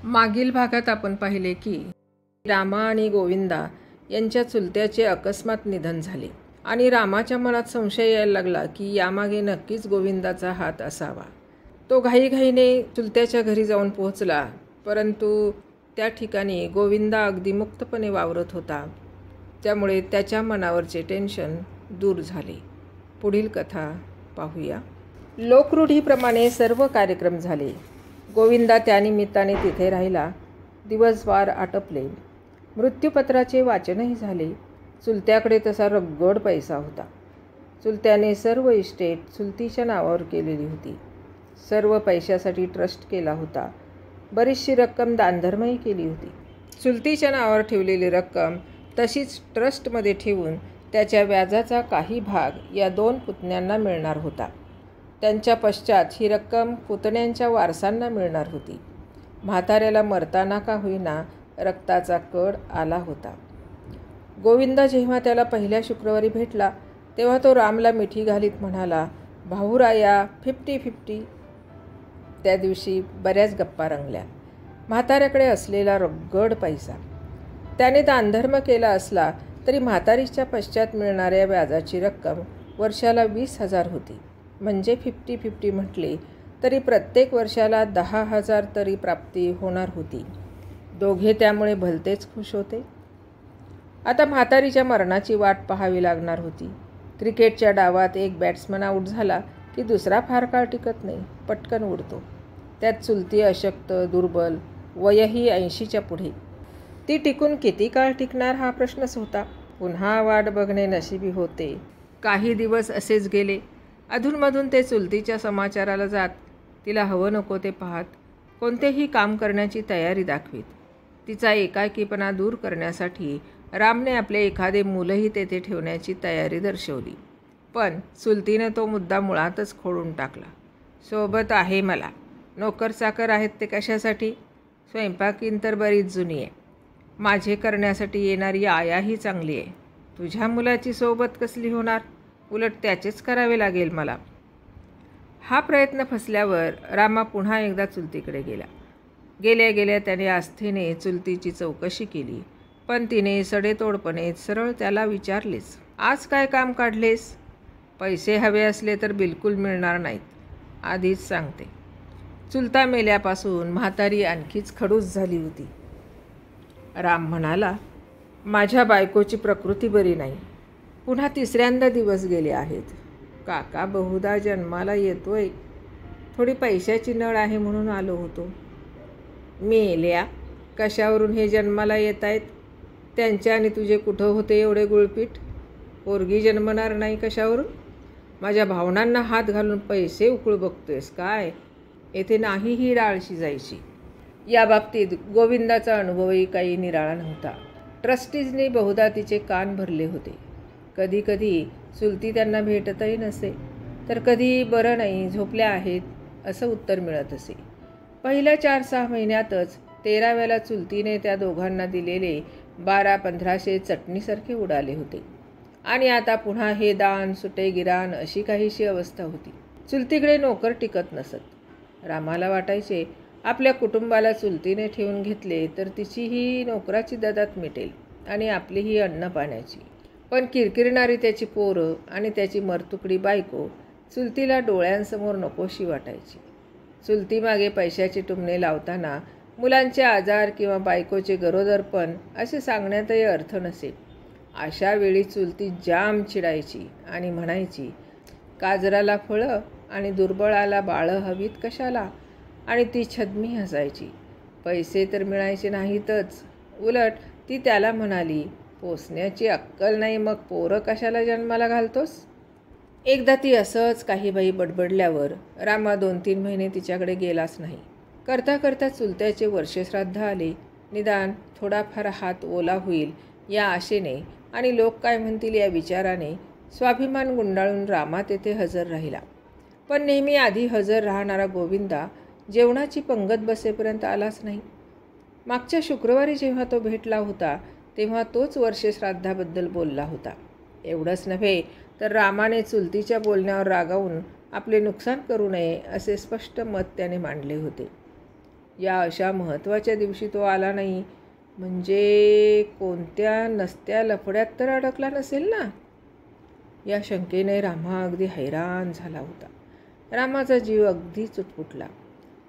मागील भागात आपण पाहिले की रामा आणि गोविंदा यांच्या चुलत्याचे अकस्मात निधन झाले आणि रामाच्या मनात संशय यायला लागला की यामागे नक्कीच गोविंदाचा हात असावा. तो घाईघाईने चुलत्याच्या घरी जाऊन पोहोचला, परंतु त्या ठिकाणी गोविंदा अगदी मुक्तपणे वावरत होता. त्यामुळे त्याच्या मनावरचे टेन्शन दूर झाले. पुढील कथा पाहूया. लोकरूढीप्रमाणे सर्व कार्यक्रम झाले. गोविंदा त्यानिमित्ताने तिथे राहिला. दिवसवार आटपले. मृत्यूपत्राचे वाचनही झाले. चुलत्याकडे तसा रगड पैसा होता. चुलत्याने सर्व इस्टेट चुलतीच्या नावावर केलेली होती. सर्व पैशासाठी ट्रस्ट केला होता. बरीचशी रक्कम दानधर्मही केली होती. चुलतीच्या नावावर ठेवलेली रक्कम तशीच ट्रस्टमध्ये ठेवून त्याच्या व्याजाचा काही भाग या 2 पुतण्यांना मिळणार होता. त्यांच्या पश्चात ही रक्कम पुतण्यांच्या वारसांना मिळणार होती. म्हाताऱ्याला मरताना का होईना रक्ताचा कड आला होता. गोविंदा जेव्हा त्याला पहिल्या शुक्रवारी भेटला तेव्हा तो रामला मिठी घालीत म्हणाला, भाऊराया 50-50. त्या दिवशी बऱ्याच गप्पा रंगल्या. म्हाताऱ्याकडे असलेला रगड पैसा. त्याने दानधर्म केला असला तरी म्हातारीच्या पश्चात मिळणाऱ्या व्याजाची रक्कम वर्षाला 20,000 होती. म्हणजे 50-50 म्हटले तरी प्रत्येक वर्षाला 10,000 तरी प्राप्ती होणार होती. दोघे त्यामुळे भलतेच खुश होते. आता म्हातारीच्या मरणाची वाट पाहावी लागणार होती. क्रिकेटच्या डावात एक बॅट्समन आऊट झाला की दुसरा फार काळ टिकत नाही, पटकन उडतो. त्यात चुलती अशक्त, दुर्बल, वयही 80च्या पुढे. ती टिकून किती काळ टिकणार हा प्रश्नच होता. पुन्हा वाट बघणे नशिबी होते. काही दिवस असेच गेले. अधूनमधून ते चुलतीच्या समाचाराला जात, तिला हवं नको ते पाहत, कोणतेही काम करण्याची तयारी दाखवीत. तिचा एकाकीपणा दूर करण्यासाठी रामने आपले एखादे मुलंही तेथे ठेवण्याची तयारी दर्शवली. पण चुलतीने तो मुद्दा मुळातच खोडून टाकला. सोबत आहे मला, नोकर चाकर आहेत ते कशासाठी? स्वयंपाकीन तर बरीच जुनी आहे. माझे करण्यासाठी येणारी आयाही चांगली आहे. तुझ्या मुलाची सोबत कसली होणार? उलट त्याचेच करावे लागेल मला. हा प्रयत्न फसल्यावर रामा पुन्हा एकदा चुलतीकडे गेला. गेल्या गेल्या त्याने आस्थेने चुलतीची चौकशी केली. पण तिने सडेतोडपणे सरळ त्याला विचारलेच, आज काय काम काढलेस? पैसे हवे असले तर बिलकुल मिळणार नाहीत, आधीच सांगते. चुलता मेल्यापासून म्हातारी आणखीच खडूस झाली होती. राम म्हणाला, माझ्या बायकोची प्रकृती बरी नाही. पुन्हा 3ऱ्यांदा दिवस गेले आहेत. काका बहुधा जन्माला येतोय. थोडी पैशाची नळ आहे म्हणून आलो होतो. मेल्या, कशावरून हे जन्माला येत आहेत? त्यांच्या आणि तुझे कुठं होते एवढे गुळपीट? पोरगी जन्मणार नाही कशावरून? माझ्या भावनांना हात घालून पैसे उकळू बघतोयस काय? येथे नाही ही डाळ शिजायची. या बाबतीत गोविंदाचा अनुभवही काही निराळा नव्हता. ट्रस्टीजने बहुधा तिचे कान भरले होते. कधी कधी चुलती त्यांना भेटतही नसे, तर कधी बरं नाही, झोपल्या आहेत असं उत्तर मिळत असे. पहिल्या 4-6 महिन्यातच 13व्याला चुलतीने त्या दोघांना दिलेले 1200-1500 चटणीसारखे उडाले होते. आणि आता पुन्हा हे दान सुटे गिराण अशी काहीशी अवस्था होती. चुलतीकडे नोकर टिकत नसत. रामाला वाटायचे आपल्या कुटुंबाला चुलतीने ठेवून घेतले तर तिचीही नोकराची ददात मिटेल आणि आपलीही अन्न पाण्याची. पण किरकिरणारी त्याची पोरं आणि त्याची मरतुकडी बायको चुलतीला डोळ्यांसमोर नकोशी वाटायची. चुलतीमागे पैशाचे टुमणे लावताना मुलांचे आजार किंवा बायकोचे गरोदरपण असे सांगण्यातही अर्थ नसे. अशा वेळी चुलती जाम चिडायची आणि म्हणायची, काजराला फळं आणि दुर्बळाला बाळं हवीत कशाला? आणि ती छद्मी हसायची. पैसे तर मिळायचे नाहीतच, उलट ती त्याला म्हणाली, पोसण्याची अक्कल नाही मग पोरं कशाला जन्माला घालतोस? एकदा ती असंच काही बाई बडबडल्यावर रामा 2-3 महिने तिच्याकडे गेलाच नाही. करता करता चुलत्याचे वर्षश्राद्ध आले. निदान थोडाफार हात ओला होईल या आशेने आणि लोक काय म्हणतील या विचाराने स्वाभिमान गुंडाळून रामा तेथे हजर राहिला. पण नेहमी आधी हजर राहणारा गोविंदा जेवणाची पंगत बसेपर्यंत आलाच नाही. मागच्या शुक्रवारी जेव्हा तो भेटला होता तेव्हा तोच वर्षश्राद्धाबद्दल बोलला होता. एवढंच नव्हे तर रामाने चुलतीच्या बोलण्यावर रागावून आपले नुकसान करू नये असे स्पष्ट मत त्याने मांडले होते. या अशा महत्त्वाच्या दिवशी तो आला नाही म्हणजे कोणत्या नसत्या लफड्यात तर अडकला नसेल ना. या शंकेने रामा अगदी हैराण झाला होता. रामाचा जीव अगदी चुटपुटला.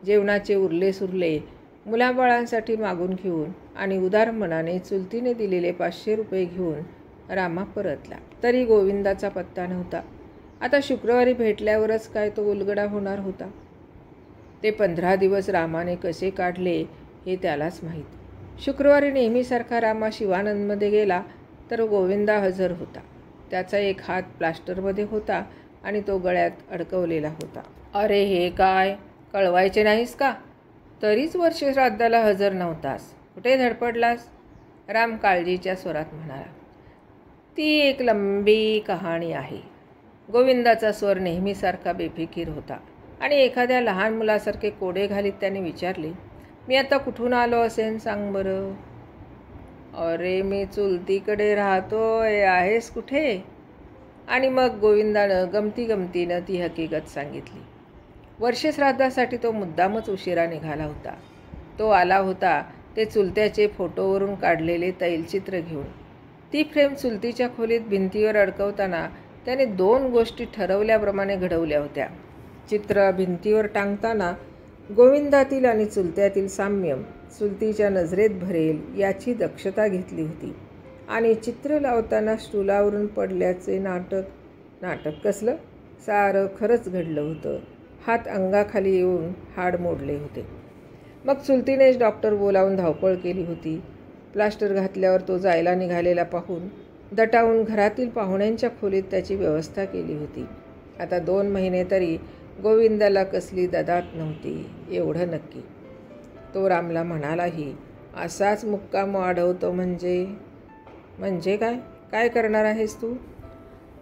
जेवणाचे उरले सुरले मुलाबाळांसाठी मागून घेऊन आणि उदार मनाने चुलतीने दिलेले 500 रुपये घेऊन रामा परतला. तरी गोविंदाचा पत्ता नव्हता. आता शुक्रवारी भेटल्यावरच काय तो उलगडा होणार होता. ते 15 दिवस रामाने कसे काढले हे त्यालाच माहीत. शुक्रवारी नेहमीसारखा रामा शिवानंदमध्ये गेला तर गोविंदा हजर होता. त्याचा एक हात प्लास्टरमध्ये होता आणि तो गळ्यात अडकवलेला होता. अरे हे काय, कळवायचे नाहीस का? तरीच वर्षश्राद्धाला हजर नव्हतास, कुठे धडपडलास? राम काळजीच्या स्वरात म्हणाला. ती एक लंबी कहाणी आहे. गोविंदाचा स्वर नेहमीसारखा बेफिकीर होता आणि एखाद्या लहान मुलासारखे कोडे घालीत त्याने विचारले, मी आता कुठून आलो असेन सांग बरं? अरे मी चुलतीकडे राहतोय, आहेस कुठे? आणि मग गोविंदानं गमतीनं ती हकीकत सांगितली. वर्षश्राद्धासाठी तो मुद्दामच उशिरा निघाला होता. तो आला होता ते चुलत्याचे फोटोवरून काढलेले तैलचित्र घेऊन. ती फ्रेम चुलतीच्या खोलीत भिंतीवर अडकवताना त्याने 2 गोष्टी ठरवल्याप्रमाणे घडवल्या होत्या. चित्र भिंतीवर टांगताना गोविंदातील आणि चुलत्यातील साम्य चुलतीच्या नजरेत भरेल याची दक्षता घेतली होती. आणि चित्र लावताना स्टुलावरून पडल्याचे नाटक कसलं? सारं खरंच घडलं होतं. हात अंगाखाली येऊन हाड मोडले होते. मग चुलतीनेच डॉक्टर बोलावून धावपळ केली होती. प्लास्टर घातल्यावर तो जायला निघालेला पाहून दटावून घरातील पाहुण्यांच्या खोलीत त्याची व्यवस्था केली होती. आता 2 महिने तरी गोविंदाला कसली ददात नव्हती एवढं नक्की. तो रामला म्हणालाही, असाच मुक्काम वाढवतो म्हणजे काय करणार आहेस तू?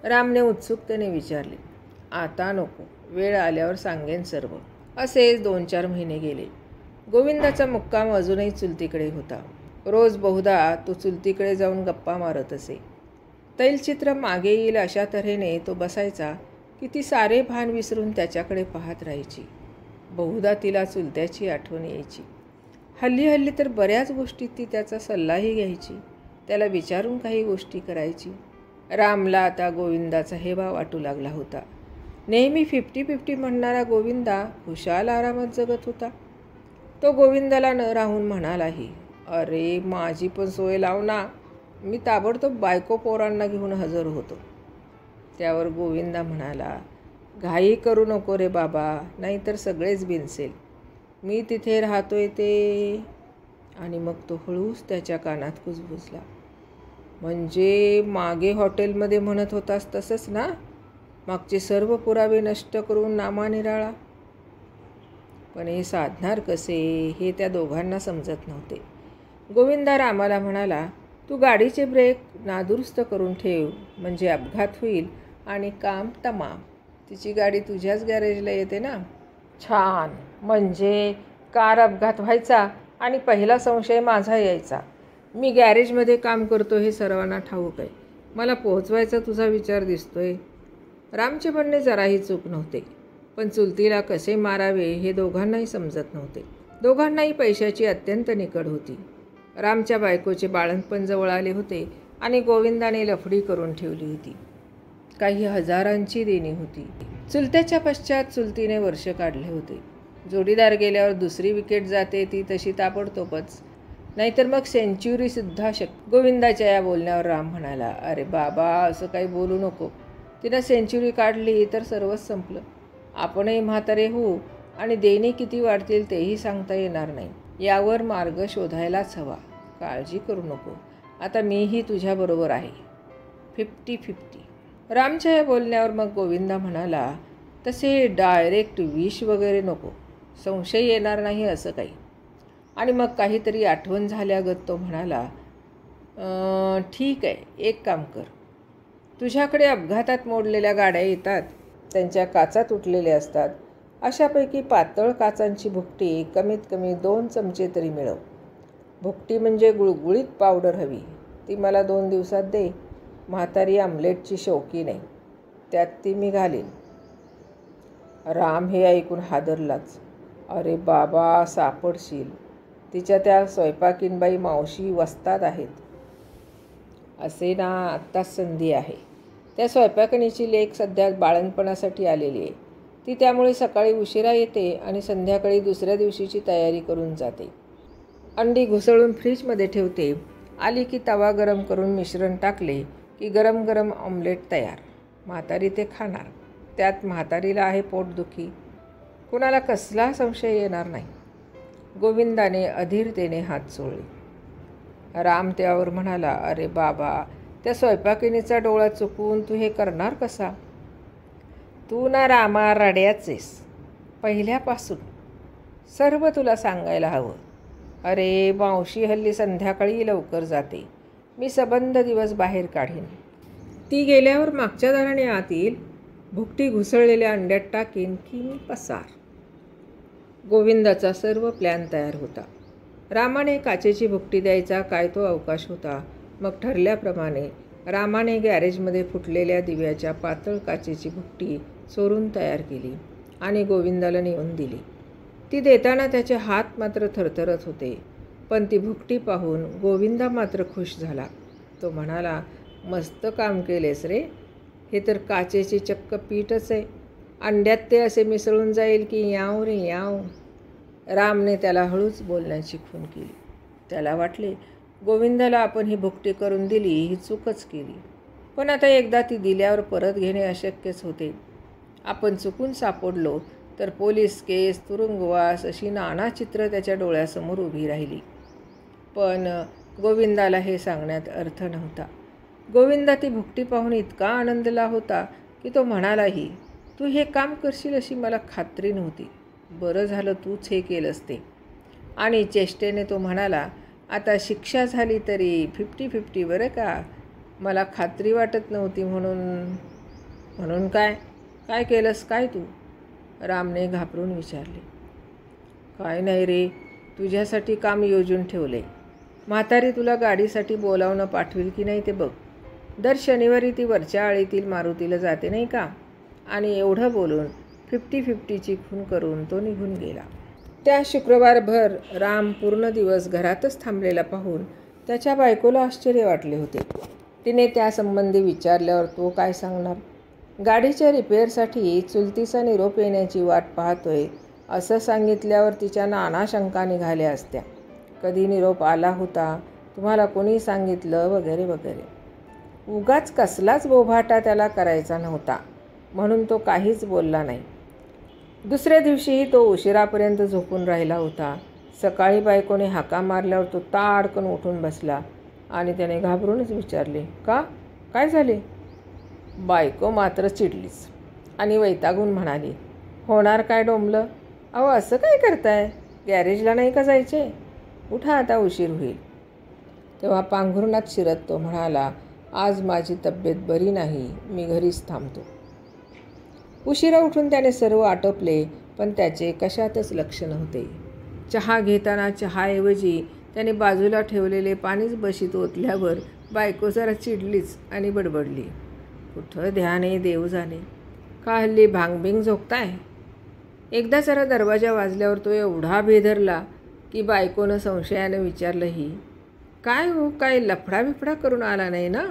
रामने उत्सुकतेने विचारले. आता नको, वेळ आल्यावर सांगेन सर्व. असेच 2-4 महिने गेले. गोविंदाचा मुक्काम अजूनही चुलतीकडे होता. रोज बहुधा तो चुलतीकडे जाऊन गप्पा मारत असे. तैलचित्र मागे येईल अशा तऱ्हेने तो बसायचा की ती सारे भान विसरून त्याच्याकडे पाहत राहायची. बहुधा तिला चुलत्याची आठवण यायची. हल्ली तर बऱ्याच गोष्टीत ती त्याचा सल्लाही घ्यायची. त्याला विचारून काही गोष्टी करायची. रामला आता गोविंदाचा हेवा वाटू लागला होता. नेहमी 50-50 म्हणणारा गोविंदा खुशाल आरामात जगत होता. तो गोविंदाला न राहून म्हणालाही, अरे माझी पण सोय लाव ना, मी ताबडतोब बायको पोरांना घेऊन हजर होतो. त्यावर गोविंदा म्हणाला, घाई करू नको रे बाबा, नाहीतर सगळेच बिनसेल. मी तिथे राहतोय ते. आणि मग तो हळूच त्याच्या कानात कुजबुजला. म्हणजे मागे हॉटेलमध्ये म्हणत होतास तसंच ना? मागचे सर्व पुरावे नष्ट करून नामानिराळा. पण हे साधणार कसे हे त्या दोघांना समजत नव्हते. गोविंदा रामाला म्हणाला, तू गाडीचे ब्रेक नादुरुस्त करून ठेव, म्हणजे अपघात होईल आणि काम तमाम. तिची गाडी तुझ्याच गॅरेजला येते ना? छान, म्हणजे कार अपघात व्हायचा आणि पहिला संशय माझा यायचा. मी गॅरेजमध्ये काम करतो हे सर्वांना ठाऊक आहे. मला पोहोचवायचा तुझा विचार दिसतोय. रामचे म्हणणे जराही चूक नव्हते. पण चुलतीला कसे मारावे हे दोघांनाही समजत नव्हते. दोघांनाही पैशाची अत्यंत निकड होती. रामच्या बायकोचे बाळंतपण जवळ आले होते आणि गोविंदाने लफडी करून ठेवली होती. काही हजारांची देणी होती. चुलत्याच्या पश्चात चुलतीने वर्ष काढले होते. जोडीदार गेल्यावर दुसरी विकेट जाते ती तशी ताबडतोबच, नाहीतर मग सेंच्युरीसुद्धा गोविंदाच्या या बोलण्यावर राम म्हणाला, अरे बाबा असं काही बोलू नको. तिनं सेंच्युरी काढली तर सर्वच संपलं. आपणही म्हातारे होऊ आणि देणी किती वाढतील तेही सांगता येणार नाही. यावर मार्ग शोधायलाच हवा. काळजी करू नको. आता मीही तुझ्याबरोबर आहे. 50-50. रामच्या या बोलण्यावर मग गोविंदा म्हणाला, तसे डायरेक्ट विष वगैरे नको, संशय येणार नाही असं काही. आणि मग काहीतरी आठवण झाल्यागत तो म्हणाला, ठीक आहे, एक काम कर. तुझ्याकडे अपघातात मोडलेल्या गाड्या येतात, त्यांच्या काचा तुटलेल्या असतात. अशापैकी पातळ काचांची भुकटी कमीत कमी 2 चमचे तरी मिळव. भुकटी म्हणजे गुळगुळीत पावडर हवी. ती मला 2 दिवसात दे. म्हातारी आमलेटची शौकी नाही, त्यात ती मी घालीन. राम हे ऐकून हादरलाच. अरे बाबा, सापडशील. तिच्या त्या स्वयंपाकीनबाई मावशी वस्ताद आहेत. असे ना, आत्ताच संधी आहे. त्या स्वयंपाकिनीची लेक सध्या बाळंतपणासाठी आलेली आहे. ती त्यामुळे सकाळी उशिरा येते आणि संध्याकाळी दुसऱ्या दिवशीची तयारी करून जाते. अंडी घुसळून फ्रीजमध्ये ठेवते. आली की तवा गरम करून मिश्रण टाकले की गरम गरम ऑमलेट तयार. म्हातारी ते खाणार. त्यात म्हातारीला आहे पोटदुखी. कुणाला कसला संशय येणार नाही. गोविंदाने अधीरतेने हात चोळले. राम त्यावर म्हणाला, अरे बाबा, त्या स्वयंपाकिनीचा डोळा चुकवून तू हे करणार कसा? तू ना रामा रड्याचेस पहिल्यापासून. सर्व तुला सांगायला हवं. अरे मावशी हल्ली संध्याकाळी लवकर जाते. मी सबंध दिवस बाहेर काढीन. ती गेल्यावर मागच्या दाराने आत येईल. भुकटी घुसळलेल्या अंड्यात टाकीन की मी पसार. गोविंदाचा सर्व प्लॅन तयार होता. रामाने काचेची भुकटी द्यायचा काय तो अवकाश होता. मग ठरल्याप्रमाणे रामाने गॅरेजमध्ये फुटलेल्या दिव्याच्या पातळ काचेची भुकटी चोरून तयार केली आणि गोविंदाला नेऊन दिली. ती देताना त्याचे हात मात्र थरथरत होते. पण ती भुकटी पाहून गोविंदा मात्र खुश झाला. तो म्हणाला, मस्त काम केलेस रे. हे तर काचेचे चक्क पीठच आहे. अंड्यात ते असे मिसळून जाईल की याव रे याव. रामने त्याला हळूच बोलण्याची खूण केली. त्याला वाटले, गोविंदाला आपण ही भुकटी करून दिली ही चूकच केली. पण आता एकदा ती दिल्यावर परत घेणे अशक्यच होते. आपण चुकून सापडलो तर पोलीस केस, तुरुंगवास अशी नाना चित्र त्याच्या डोळ्यासमोर उभी राहिली. पण गोविंदाला हे सांगण्यात अर्थ नव्हता. गोविंदा ती भुकटी पाहून इतका आनंदला होता की तो म्हणालाही, तू हे काम करशील अशी मला खात्री नव्हती. बरं झालं तूच हे केलंस ते. आणि चेष्टेने तो म्हणाला, आता शिक्षा झाली तरी 50-50 बरं का. मला खात्री वाटत नव्हती म्हणून काय केलंस काय तू? रामने घाबरून विचारले. काय नाही रे, तुझ्यासाठी काम योजून ठेवले. म्हातारी तुला गाडीसाठी बोलावणं पाठवेल की नाही ते बघ. दर शनिवारी ती वरच्या आळीतील मारुतीला जाते नाही का. आणि एवढं बोलून 50-50ची खूण करून तो निघून गेला. त्या शुक्रवारभर राम पूर्ण दिवस घरातच थांबलेला पाहून त्याच्या बायकोला आश्चर्य वाटले होते. तिने त्यासंबंधी विचारल्यावर तो काय सांगणार. गाडीच्या रिपेअरसाठी चुलतीचा निरोप येण्याची वाट पाहतोय असं सांगितल्यावर तिच्या नाना शंका निघाल्या असत्या. कधी निरोप आला होता, तुम्हाला कोणी सांगितलं, वगैरे वगैरे. उगाच कसलाच बोभाटा त्याला करायचा नव्हता म्हणून तो काहीच बोलला नाही. दुसऱ्या दिवशीही तो उशिरापर्यंत झोपून राहिला होता. सकाळी बायकोने हाका मारल्यावर तो ताडकन उठून बसला आणि त्याने घाबरूनच विचारले, का? काय झाले? बायको मात्र चिडलीच आणि वैतागून म्हणाली, होणार काय डोंबलं? अहो असं काय करताय? गॅरेजला नाही का जायचे? उठा, आता उशीर होईल. तेव्हा पांघरुणात शिरत तो म्हणाला, आज माझी तब्येत बरी नाही, मी घरीच थांबतो. उशिरा उठून त्याने सर्व आटोपले पण त्याचे कशातच लक्ष नव्हते. चहा घेताना चहाऐवजी त्याने बाजूला ठेवलेले पाणीच बशीत ओतल्यावर बायको जरा चिडलीच आणि बडबडली, कुठं ध्यान आहे देव जाणे. का हल्ली भांगबिंग झोपताय? एकदा जरा दरवाजा वाजल्यावर तो एवढा बेधरला की बायकोनं संशयानं विचारलंही, काय हो, काय लफडा बिफडा करून आला नाही ना?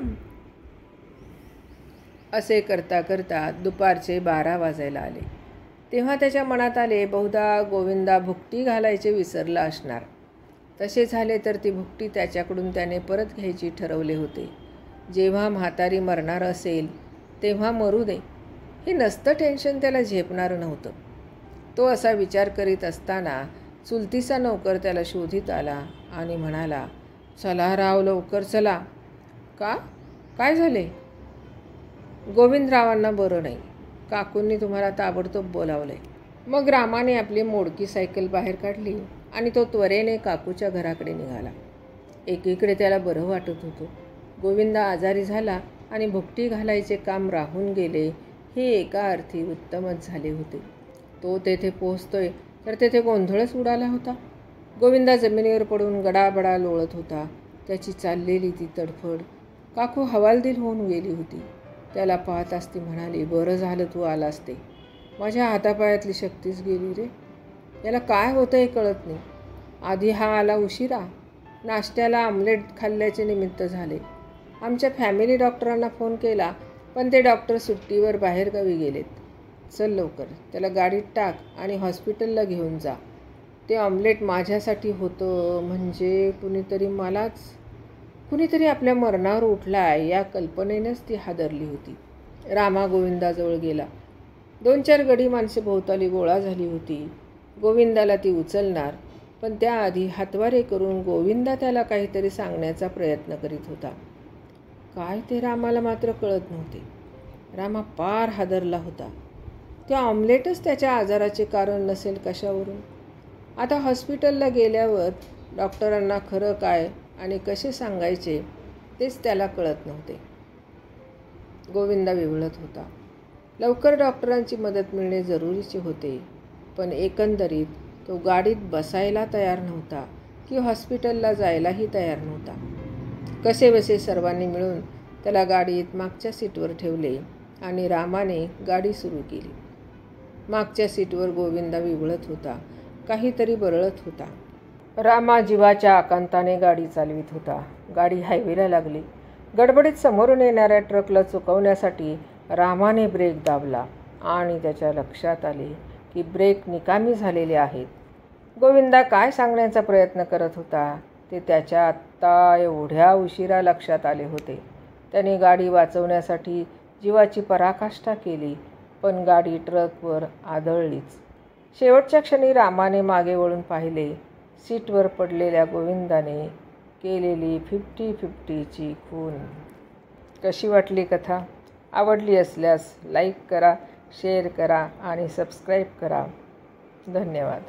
असे करता करता दुपारचे 12 वाजायला आले. तेव्हा त्याच्या मनात आले, बहुधा गोविंदा भुकटी घालायचे विसरला असणार. तसे झाले तर ती भुकटी त्याच्याकडून त्याने परत घ्यायची ठरवले होते. जेव्हा म्हातारी मरणार असेल तेव्हा मरू दे, हे नसतं टेन्शन त्याला झेपणारं नव्हतं. तो असा विचार करीत असताना चुलतीचा नौकर त्याला शोधित आला आणि म्हणाला, चला राव, लवकर चला. का? काय झाले? गोविंदरावांना बरं नाही. काकूंनी तुम्हाला ताबडतोब बोलावलं आहे. मग रामाने आपली मोडकी सायकल बाहेर काढली आणि तो त्वरेने काकूच्या घराकडे निघाला. एकीकडे त्याला बरं वाटत होतं. गोविंदा आजारी झाला आणि भुकटी घालायचे काम राहून गेले हे एका अर्थी उत्तमच झाले होते. तो तेथे पोहोचतोय तर तेथे गोंधळच उडाला होता. गोविंदा जमिनीवर पडून गडाबडा लोळत होता. त्याची चाललेली ती तडफड. काकू हवालदिल होऊन गेली होती. त्याला पाहताच ती म्हणाली, बरं झालं तू आलास ते. माझ्या हातापायातली शक्तीच गेली रे. याला काय होतं हे कळत नाही. आधी हा आला उशिरा, नाश्त्याला आमलेट खाल्ल्याचे निमित्त झाले. आमच्या फॅमिली डॉक्टरांना फोन केला, पण ते डॉक्टर सुट्टीवर बाहेरगावी गेलेत. चल लवकर, त्याला गाडीत टाक आणि हॉस्पिटलला घेऊन जा. ते ऑमलेट माझ्यासाठी होतं म्हणजे कुणीतरी आपल्या मरणावर उठला आहे या कल्पनेनेच ती हादरली होती. रामा गोविंदाजवळ गेला. 2-4 गडी माणसे भोवताली गोळा झाली होती. गोविंदाला ती उचलणार, पण त्याआधी हातवारे करून गोविंदा त्याला काहीतरी सांगण्याचा प्रयत्न करीत होता. काय ते रामाला मात्र कळत नव्हते. रामा पार हादरला होता. ते ऑमलेटच त्याच्या आजाराचे कारण नसेल कशावरून. आता हॉस्पिटलला गेल्यावर डॉक्टरांना खरं काय आणि कसे सांगायचे तेच त्याला कळत नव्हते. गोविंदा विव्हळत होता. लवकर डॉक्टरांची मदत मिळणे जरुरीचे होते, पण एकंदरीत तो गाडीत बसायला तयार नव्हता की हॉस्पिटलला जायलाही तयार नव्हता. कसेबसे सर्वांनी मिळून त्याला गाडीत मागच्या सीटवर ठेवले आणि रामाने गाडी सुरू केली. मागच्या सीटवर गोविंदा विव्हळत होता, काहीतरी बरळत होता. रामा जीवाच्या आकांताने गाडी चालवित होता. गाडी हायवेला लागली. गडबडीत समोरून येणाऱ्या ट्रकला चुकवण्यासाठी रामाने ब्रेक दाबला आणि त्याच्या लक्षात आले की ब्रेक निकामी झालेले आहेत. गोविंदा काय सांगण्याचा प्रयत्न करत होता ते त्याच्या आत्ता एवढ्या उशिरा लक्षात आले होते. त्याने गाडी वाचवण्यासाठी जीवाची पराकाष्ठा केली, पण गाडी ट्रकवर आदळलीच. शेवटच्या क्षणी रामाने मागे वळून पाहिले. सीटवर पडलेल्या गोविंदाने केलेली 50-50ची खून. कशी वाटली कथा? आवडली असल्यास लाईक करा, शेअर करा आणि सबस्क्राईब करा. धन्यवाद.